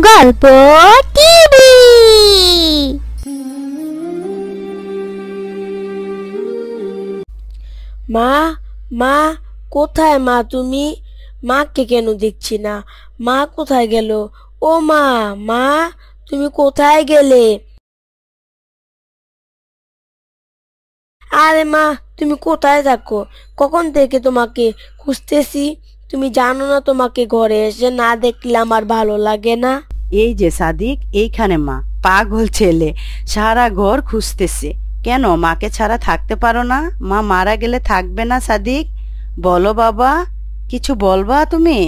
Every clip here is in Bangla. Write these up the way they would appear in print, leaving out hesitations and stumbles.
গল্প টিভি। মা মা কোথায় মা? তুমি মাকে কেন দেখছি না? মা কোথায় গেল? ও মা, মা তুমি কোথায় গেলে? আরে মা, তুমি কোথায় থাকো? কখন থেকে তোমাকে খুঁজতেছি। তুমি জানো না তোমাকে ঘরে এসে না দেখলে আমার ভালো লাগে না। এই যে সাদিক, এইখানে মা। পাগল ছেলে, সারা ঘর খুঁজতেছে। কেন মাকে ছাড়া থাকতে পারো না? মা মারা গেলে থাকবে না সাদিক? বলো বাবা, কিছু বলবা তুমি?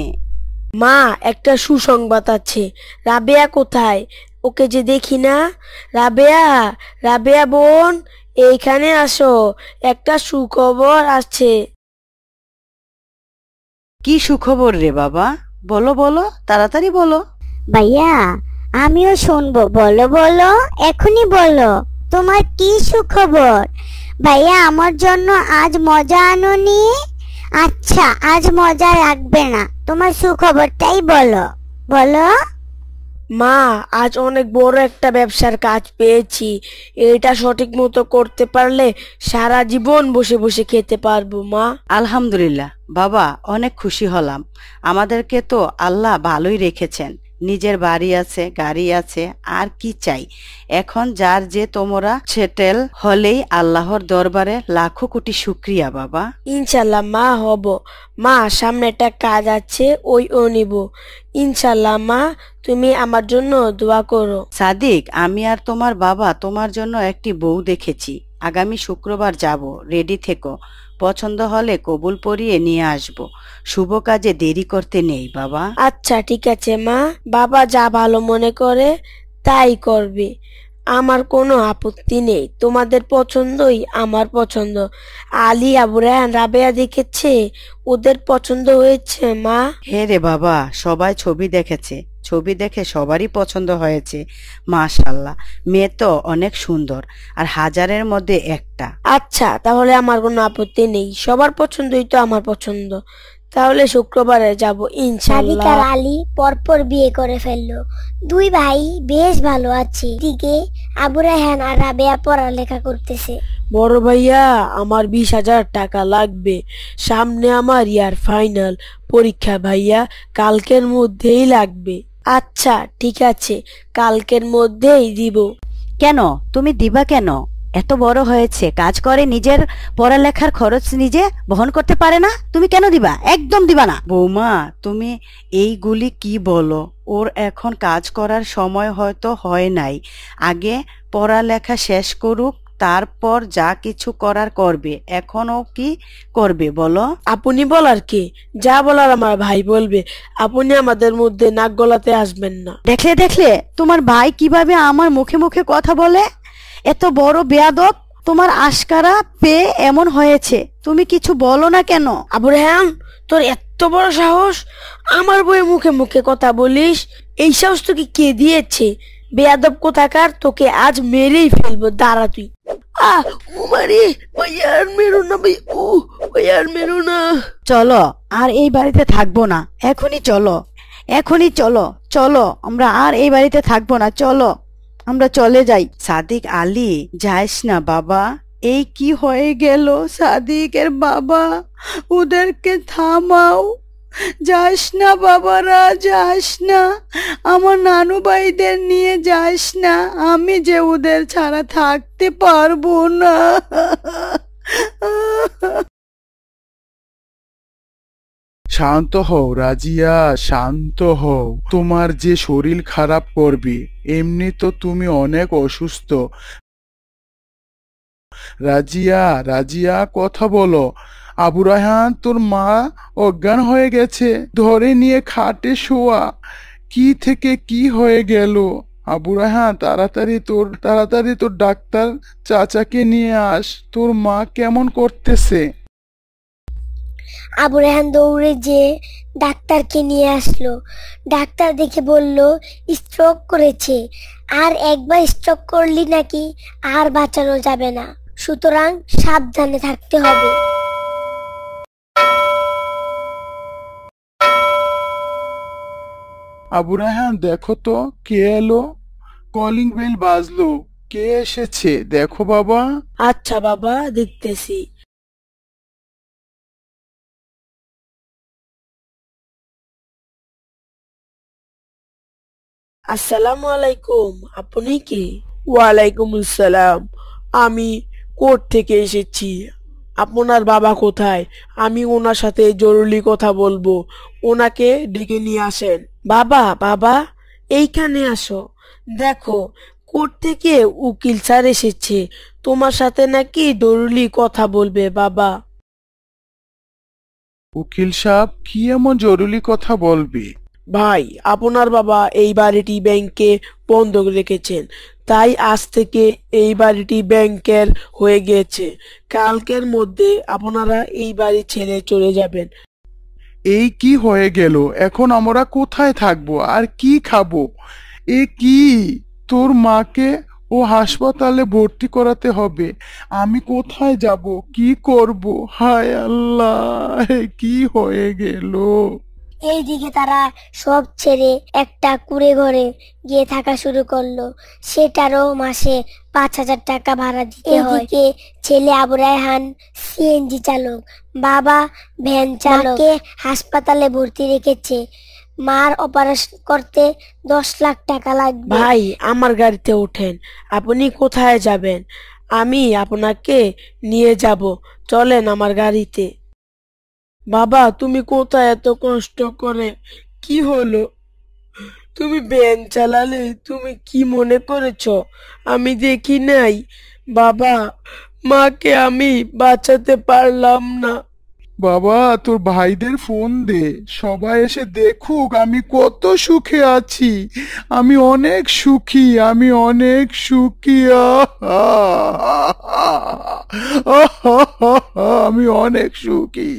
মা, একটা সুসংবাদ আছে। রাবেয়া কোথায়? ওকে যে দেখি না। রাবেয়া, রাবেয়া বোন, এইখানে আসো, একটা সুখবর আছে। কি সুখবর রে বাবা? বলো বলো, তাড়াতাড়ি বলো। ভাইয়া, আমিও শুনবো, বলো বলো, এখনই বলো, তোমার কি সুখবর? ভাইয়া, আমার জন্য আজ মজা আনোনি? আচ্ছা, আজ মজা রাখবে না, তোমার সুখবরটাই বলো বলো। মা, আজ অনেক বড় একটা ব্যবসার কাজ পেয়েছি। এটা সঠিক মতো করতে পারলে সারা জীবন বসে বসে খেতে পারবো মা। আলহামদুলিল্লাহ বাবা, অনেক খুশি হলাম। আমাদেরকে তো আল্লাহ ভালোই রেখেছেন। নিজের বাড়ি আছে, গাড়ি আছে, আর কি চাই? এখন যার যে তোমরা সেটেল হলেই আল্লাহর দরবারে লাখো কোটি শুক্রিয়া বাবা। ইনশাল্লাহ মা, হব। মা, সামনে একটা কাজ আছে, ও নিব। ইনশাল্লাহ মা, তুমি আমার জন্য দোয়া করো। সাদিক, আমি আর তোমার বাবা তোমার জন্য একটি বউ দেখেছি। আগামী শুক্রবার যাব, রেডি থেকো। পছন্দ হলে কবুল পরিয়ে নিয়ে আসব। শুভ কাজে দেরি করতে নেই বাবা। আচ্ছা ঠিক আছে মা, বাবা যা ভালো মনে করে তাই করবে। আমার কোনো আপত্তি নেই। তোমাদের পছন্দই আমার পছন্দ। আলী, আবু রায়হান, রাবেয়া দেখেছে, ওদের পছন্দ হয়েছে মা। হ্যাঁ রে বাবা, সবাই ছবি দেখেছে, ছবি দেখে সবারই পছন্দ হয়েছে। মাশাল্লাহ, মেয়ে তো অনেক সুন্দর, আর হাজারের মধ্যে একটা। আচ্ছা, তাহলে আমার কোনো আপত্তি নেই। সবার পছন্দই তো আমার পছন্দ। তাহলে শুক্রবারে যাব সাদিক ইনশাল্লাহ। আর আলী পরপর বিয়ে করে ফেললো। দুই ভাই বেশ ভালো আছে। দিকে আবু রায়হান আর রাবেয়া পড়ালেখা করতেছে। বড় ভাইয়া, আমার 20,000 টাকা লাগবে। সামনে আমার ইয়ার ফাইনাল পরীক্ষা ভাইয়া, কালকের মধ্যেই লাগবে। আচ্ছা ঠিক আছে, কালকের মধ্যেই দিব। কেন তুমি দিবা কেন? এত বড় হয়েছে, কাজ করে, নিজের পড়ালেখার খরচ নিজে বহন করতে পারে না, তুমি কেন দিবা? একদম দিবা না। বৌমা, তুমি এইগুলি কি বলো? ওর এখন কাজ করার সময় হয়তো হয় নাই। আগে পড়ালেখা শেষ করুক, তারপর যা কিছু করার করবে। এখন ও কি করবে বলো? আপনি বলার কি? যা বলার আমার ভাই বলবে। আপনি আমাদের মধ্যে নাক গলাতে আসবেন না। দেখলে দেখলে তোমার ভাই কিভাবে আমার মুখে মুখে কথা বলে। এত বড় বেয়াদব, তোমার আশকারা পেয়ে এমন হয়েছে। তুমি কিছু বলো না কেন? আবু রেহান, তোর এত বড় সাহস, আমার বইয়ে মুখে মুখে কথা বলিস? এই সাহস তোকে কে দিয়েছে? বেয়াদব কোথাকার, তোকে আজ মেরেই ফেলবো, দাঁড়া তুই। উমারে ভাইয়া, আর মেরো না ভাই, ভাইয়া আর মেরো না। চলো, আর এই বাড়িতে থাকবো না। এখনই চলো, এখনই চলো, চলো, আমরা আর এই বাড়িতে থাকবো না, চলো আমরা চলে যাই। সাদিক, আলী, যাইস না বাবা। এই কি হয়ে গেল সাদিকের বাবা? ওদেরকে থামাও। যাস না বাবারা, যাস না। আমার নানু ভাইদের নিয়ে যাস না। আমি যে ওদের ছাড়া থাকতে পারবো না। শান্ত হও রাজিয়া, শান্ত হও। তোমার যে শরীর খারাপ করবে, এমনি তো তুমি অনেক অসুস্থ। রাজিয়া, রাজিয়া, কথা বলো। আবু রায়হান, তোর মা অজ্ঞান হয়ে গেছে, ধরে নিয়ে খাটে শোয়া। কি থেকে কি হয়ে গেল? আবু রায়হান, তাড়াতাড়ি তোর ডাক্তার চাচাকে নিয়ে আস। তোর মা কেমন করতেছে? আবু রেহান দৌড়ে যে ডাক্তারকে নিয়ে আসলো। ডাক্তার দেখে বলল স্ট্রোক করেছে, আর একবার স্ট্রোক করলি নাকি আর বাঁচানো যাবে না, সুতরাং সাবধানে থাকতে হবে। আবু রায়হান দেখো তো কে এলো। কলিং বেল বাজলো, কে এসেছে দেখো বাবা। আচ্ছা বাবা, দেখতেছি। আসসালামু আলাইকুম, আপনি কি? ওয়ালাইকুম আসসালাম, আমি কোর্ট থেকে এসেছি। আপনার বাবা কোথায়? আমি ওনার সাথে জরুরি কথা বলবো, ওনাকে ডেকে নিয়ে আসেন। বাবা, বাবা, এইখানে আসো। দেখো, কোর্ট থেকে উকিল স্যার এসেছে, তোমার সাথে নাকি জরুরি কথা বলবে। বাবা, উকিল সাহেব কি এমন জরুরি কথা বলবে? ভাই, আপনার বাবা এই বাড়িটি ব্যাংকে বন্ধক রেখেছেন, তাই আজ থেকে এই বাড়িটি ব্যাংকের হয়ে গিয়েছে। কালকের মধ্যে আপনারা এই বাড়ি ছেড়ে চলে যাবেন। এই কি হয়ে গেল? এখন আমরা কোথায় থাকবো আর কি খাবো? এ কি, তোর মাকে ও হাসপাতালে ভর্তি করাতে হবে। আমি কোথায় যাব, কি করব? হায় আল্লাহ, এ কি হয়ে গেল? এইদিকে তারা সব ছেড়ে একটা কুঁড়ে ঘরে গিয়ে থাকা শুরু করলো। সেটারও মাসে 5,000 টাকা ভাড়া দিতে হয়। এদিকে ছেলে আবু রায়হান সিএনজি চালক, বাবা ভ্যান চালক, মাকে হাসপাতালে ভর্তি রেখেছে। মার অপারেশন করতে 10 লাখ টাকা লাগবে। ভাই, আমার গাড়িতে ওঠেন। আপনি কোথায় যাবেন? আমি আপনাকে নিয়ে যাব, চলেন আমার গাড়িতে। বাবা, তুমি কোথায় এত কষ্ট করে? কি হলো? তুমি ভ্যান চালালে, তুমি কি মনে করেছো আমি দেখি নাই? বাবা, মাকে আমি বাঁচাতে পারলাম না। বাবা, তোর ভাইদের ফোন দে, সবাই এসে দেখুক আমি কত সুখে আছি। আমি অনেক সুখী, আমি অনেক সুখী। আমি অনেক সুখী।